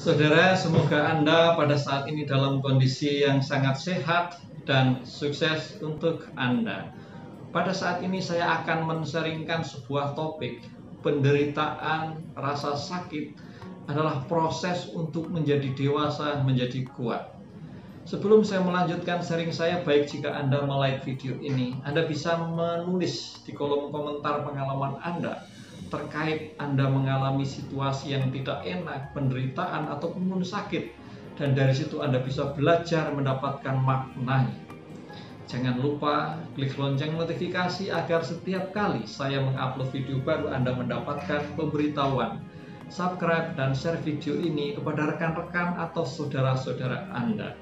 Saudara, semoga Anda pada saat ini dalam kondisi yang sangat sehat dan sukses untuk Anda. Pada saat ini saya akan men-sharingkan sebuah topik. Penderitaan, rasa sakit adalah proses untuk menjadi dewasa, menjadi kuat. Sebelum saya melanjutkan sharing saya, baik jika Anda like video ini, Anda bisa menulis di kolom komentar pengalaman Anda terkait Anda mengalami situasi yang tidak enak, penderitaan, ataupun sakit. Dan dari situ Anda bisa belajar mendapatkan maknanya. Jangan lupa klik lonceng notifikasi agar setiap kali saya mengupload video baru Anda mendapatkan pemberitahuan. Subscribe dan share video ini kepada rekan-rekan atau saudara-saudara Anda.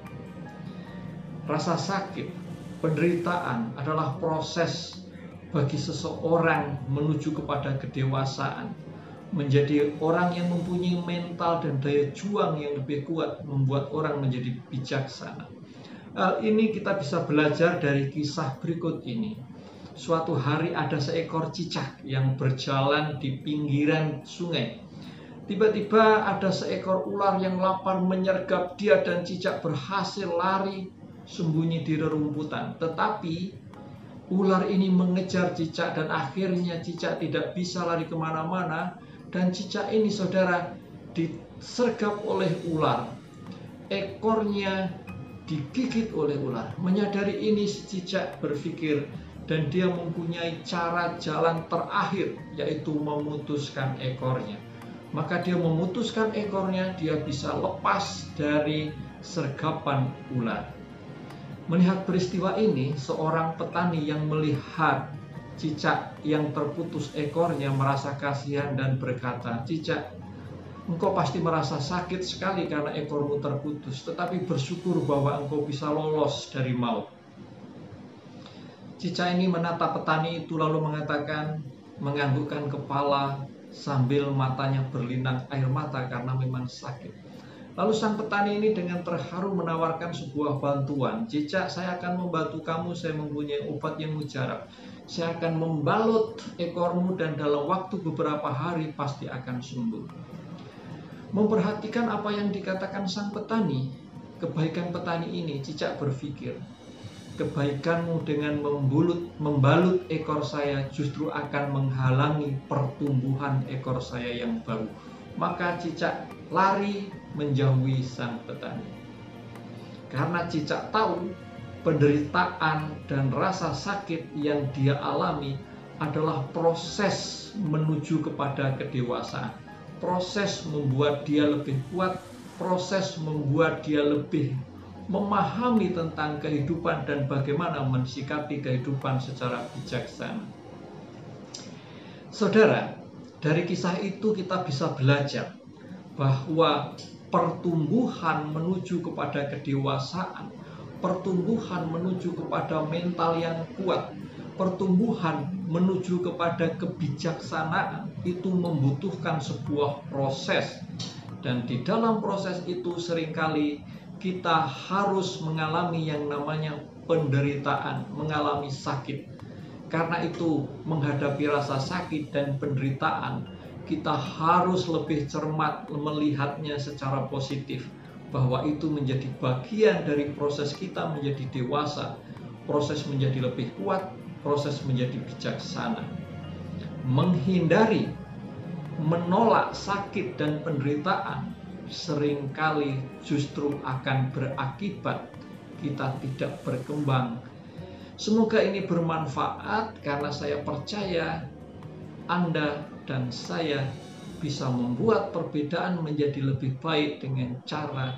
Rasa sakit, penderitaan adalah proses bagi seseorang menuju kepada kedewasaan. Menjadi orang yang mempunyai mental dan daya juang yang lebih kuat membuat orang menjadi bijaksana. Hal ini kita bisa belajar dari kisah berikut ini. Suatu hari ada seekor cicak yang berjalan di pinggiran sungai. Tiba-tiba ada seekor ular yang lapar menyergap dia dan cicak berhasil lari sembunyi di rerumputan. Tetapi ular ini mengejar cicak dan akhirnya cicak tidak bisa lari kemana-mana. Dan cicak ini, saudara, disergap oleh ular. Ekornya digigit oleh ular. Menyadari ini, si cicak berpikir dan dia mempunyai cara jalan terakhir, yaitu memutuskan ekornya. Maka dia memutuskan ekornya, dia bisa lepas dari sergapan ular. Melihat peristiwa ini, seorang petani yang melihat cicak yang terputus ekornya merasa kasihan dan berkata, "Cicak, engkau pasti merasa sakit sekali karena ekormu terputus, tetapi bersyukur bahwa engkau bisa lolos dari maut." Cicak ini menatap petani itu lalu mengatakan, menganggukkan kepala sambil matanya berlinang air mata karena memang sakit. Lalu sang petani ini dengan terharu menawarkan sebuah bantuan. "Cicak, saya akan membantu kamu, saya mempunyai obat yang mujarab. Saya akan membalut ekormu dan dalam waktu beberapa hari pasti akan sembuh." Memperhatikan apa yang dikatakan sang petani, kebaikan petani ini, cicak berpikir, kebaikanmu dengan membalut ekor saya justru akan menghalangi pertumbuhan ekor saya yang baru. Maka cicak lari menjauhi sang petani. Karena cicak tahu penderitaan dan rasa sakit yang dia alami adalah proses menuju kepada kedewasaan. Proses membuat dia lebih kuat, proses membuat dia lebih memahami tentang kehidupan dan bagaimana mensikapi kehidupan secara bijaksana. Saudara, dari kisah itu kita bisa belajar bahwa pertumbuhan menuju kepada kedewasaan, pertumbuhan menuju kepada mental yang kuat, pertumbuhan menuju kepada kebijaksanaan itu membutuhkan sebuah proses. Dan di dalam proses itu seringkali kita harus mengalami yang namanya penderitaan, mengalami sakit. Karena itu menghadapi rasa sakit dan penderitaan, kita harus lebih cermat melihatnya secara positif. Bahwa itu menjadi bagian dari proses kita menjadi dewasa. Proses menjadi lebih kuat, proses menjadi bijaksana. Menghindari, menolak sakit dan penderitaan seringkali justru akan berakibat kita tidak berkembang. Semoga ini bermanfaat karena saya percaya Anda dan saya bisa membuat perbedaan menjadi lebih baik dengan cara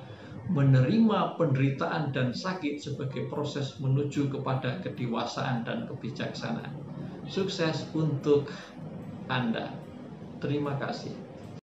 menerima penderitaan dan sakit sebagai proses menuju kepada kedewasaan dan kebijaksanaan. Sukses untuk Anda. Terima kasih.